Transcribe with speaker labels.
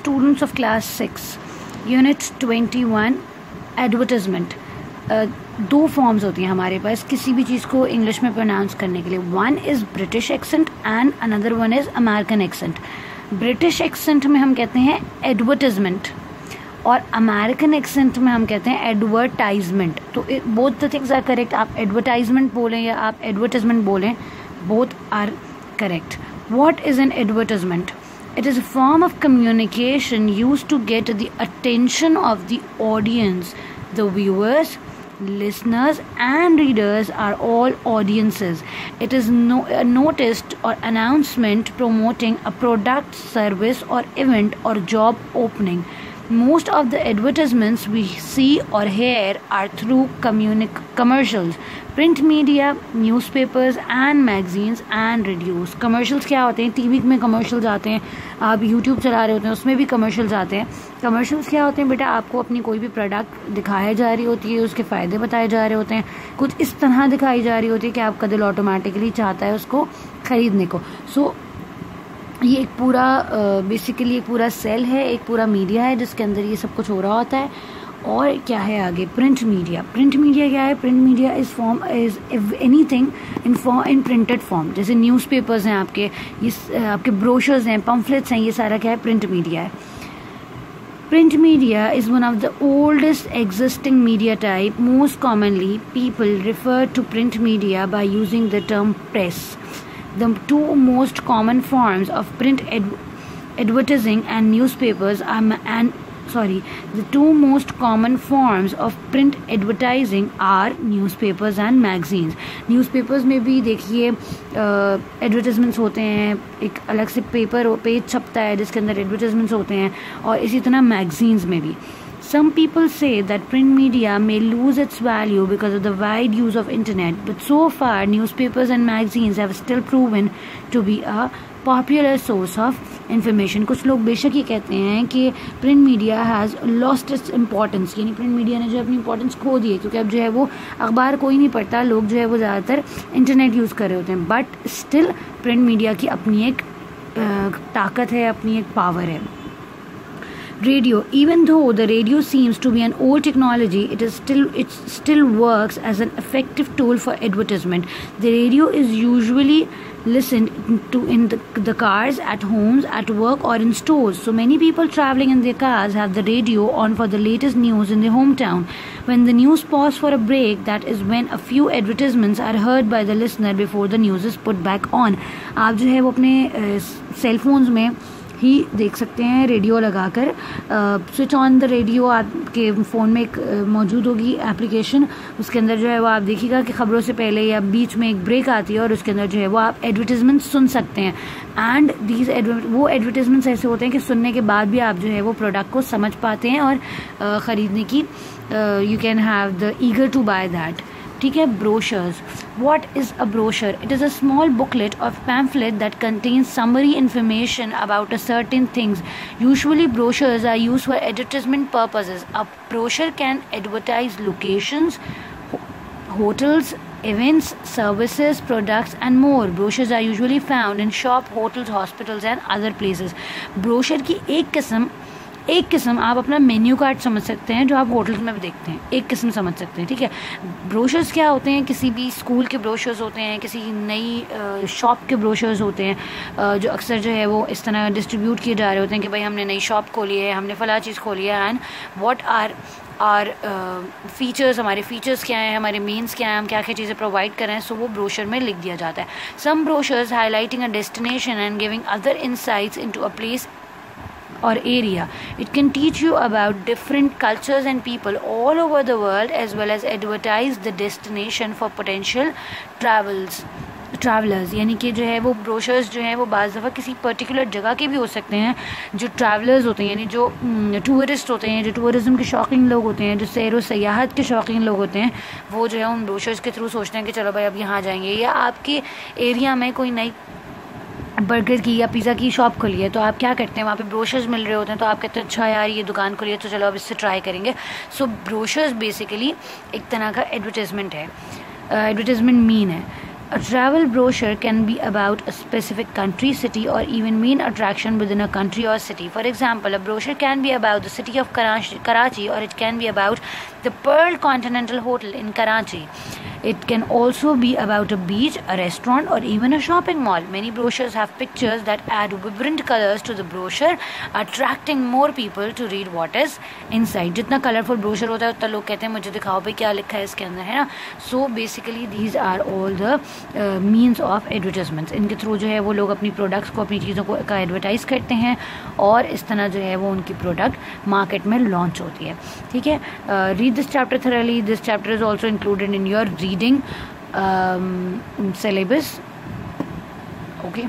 Speaker 1: students of class 6, Unit 21, advertisement. दो forms होती हैं हमारे पास किसी भी चीज़ को इंग्लिश में प्रोनाउंस करने के लिए। One is British accent and another one is American accent. British accent में हम कहते हैं एडवर्टाइजमेंट और अमेरिकन एक्सेंट में हम कहते हैं एडवर्टाइजमेंट। तो both the things are correct. आप एडवर्टाइजमेंट बोलें या आप एडवर्टाइजमेंट बोलें, both are correct. What is an advertisement? It is a form of communication used to get the attention of the audience. The viewers, listeners and readers are all audiences. It is a notice or announcement promoting a product, service or event or job opening. Most of the advertisements we see or hear are through commercials, print media, newspapers and magazines and radios. Commercials क्या होते हैं? TV में commercials आते हैं, आप YouTube चला रहे होते हैं उसमें भी commercials आते हैं। Commercials क्या होते हैं बेटा? आपको अपनी कोई भी प्रोडक्ट दिखाई जा रही होती है, उसके फ़ायदे बताए जा रहे होते हैं, कुछ इस तरह दिखाई जा रही होती है कि आपका दिल ऑटोमेटिकली चाहता है उसको ख़रीदने को। सो ये एक पूरा बेसिकली एक पूरा सेल है, एक पूरा मीडिया है जिसके अंदर ये सब कुछ हो रहा होता है। और क्या है आगे? Print media. प्रिंट मीडिया क्या है? Print media is anything in printed form. जैसे न्यूज़पेपर्स हैं आपके, ये आपके ब्रोशर्स हैं, पम्फलेट्स हैं, ये सारा क्या है? प्रिंट मीडिया है। Print media is one of the oldest existing media type. Most commonly, people refer to print media by using the term press. The two most common forms of print advertising and newspapers the two most common forms of print advertising are newspapers and magazines. Newspapers में भी देखिए advertisements होते हैं, एक अलग से page छपता है जिसके अंदर advertisements होते हैं, और इसी तरह magazines में भी। Some people say that print media may lose its value because of the wide use of internet, but so far newspapers and magazines have still proven to be a popular source of information. कुछ लोग बेशक ये कहते हैं कि print media has lost its importance, यानी print media ने जो अपनी importance खो दी है, क्योंकि अब जो है वो अखबार कोई नहीं पढ़ता, लोग जो है वो ज़्यादातर इंटरनेट यूज़ कर रहे होते हैं। बट स्टिल print media की अपनी एक ताकत है, अपनी एक पावर है। Radio, even though the radio seems to be an old technology, it still works as an effective tool for advertisement. The radio is usually listened to in the cars, at homes, at work or in stores. So many people traveling in their cars have the radio on for the latest news in their hometown. When the news pause for a break, that is when a few advertisements are heard by the listener before the news is put back on. आप जो है वो अपने cell phones में ही देख सकते हैं radio लगाकर। स्विच ऑन द रेडियो आपके फ़ोन में एक मौजूद होगी एप्लीकेशन, उसके अंदर जो है वो आप देखिएगा कि ख़बरों से पहले या बीच में एक ब्रेक आती है और उसके अंदर जो है वो आप एडवर्टाइजमेंट सुन सकते हैं। एंड वो एडवर्टाइजमेंट्स ऐसे होते हैं कि सुनने के बाद भी आप जो है वो प्रोडक्ट को समझ पाते हैं और ख़रीदने की you can have the eager to buy that. ठीक है। Brochures. What is a brochure? It is a small booklet or pamphlet that contains summary information about a certain things. Usually brochures are used for advertisement purposes. A brochure can advertise locations, hotels, events, services, products and more. Brochures are usually found in shop, hotels, hospitals and other places. Brochure की एक किस्म आप अपना menu card समझ सकते हैं जो आप होटल्स में भी देखते हैं, एक किस्म समझ सकते हैं। ठीक है। ब्रोशर्स क्या होते हैं? किसी भी स्कूल के ब्रोशर्स होते हैं, किसी नई शॉप के ब्रोशर्स होते हैं जो अक्सर जो है वो इस तरह डिस्ट्रीब्यूट किए जा रहे होते हैं कि भाई हमने नई शॉप खोली है, हमने फला चीज़ खोली है, एंड व्हाट आर फीचर्स, हमारे फीचर्स क्या हैं, हमारे मीन्स क्या हैं, हम क्या क्या चीज़ें प्रोवाइड कर रहे हैं। सो वो ब्रोशर में लिख दिया जाता है। Some brochures highlighting a destination and giving other insights into a place or area. It can teach you about different cultures and people all over the world, as well as advertise the destination for potential travelers. यानी कि जो है वो brochures जो है वो बाज़ दफ़ा किसी पर्टिकुलर जगह के भी हो सकते हैं। जो ट्रैवलर्स होते हैं, यानी जो टूरिस्ट होते हैं, जो टूरिज़्म के शौकीन लोग होते हैं, जो सैर व सयाहत के शौकीन लोग होते हैं, वो जो है उन ब्रोशर्स के थ्रू सोचते हैं कि चलो भाई अब यहाँ जाएंगे, या आपके एरिया में कोई नई बर्गर की या पिज़्ज़ा की शॉप खुली है तो आप क्या करते हैं, वहाँ पे ब्रोशर्स मिल रहे होते हैं तो आप कहते हैं अच्छा यार ये दुकान खुली है तो चलो अब इससे ट्राई करेंगे। सो ब्रोशर्स बेसिकली एक तरह का एडवर्टाइजमेंट है, एडवर्टाइजमेंट मीन है। A travel brochure can be about a specific country, city, or even main attraction within a country or city. For example, a brochure can be about the city of Karachi, or it can be about the Pearl Continental Hotel in Karachi. It can also be about a beach, a restaurant, or even a shopping mall. Many brochures have pictures that add vibrant colors to the brochure, attracting more people to read what is inside. जितना colourful brochure होता है उतना लोग कहते हैं मुझे दिखाओ भाई क्या लिखा है इसके अंदर, है ना. So basically these are all the means of advertisements. इनके थ्रू जो है वो लोग अपनी प्रोडक्ट्स को, अपनी चीज़ों को का एडवर्टाइज करते हैं और इस तरह जो है वो उनकी प्रोडक्ट मार्केट में लॉन्च होती है. ठीक है. Read this chapter thoroughly. This chapter is also included in your reading syllabus. Okay.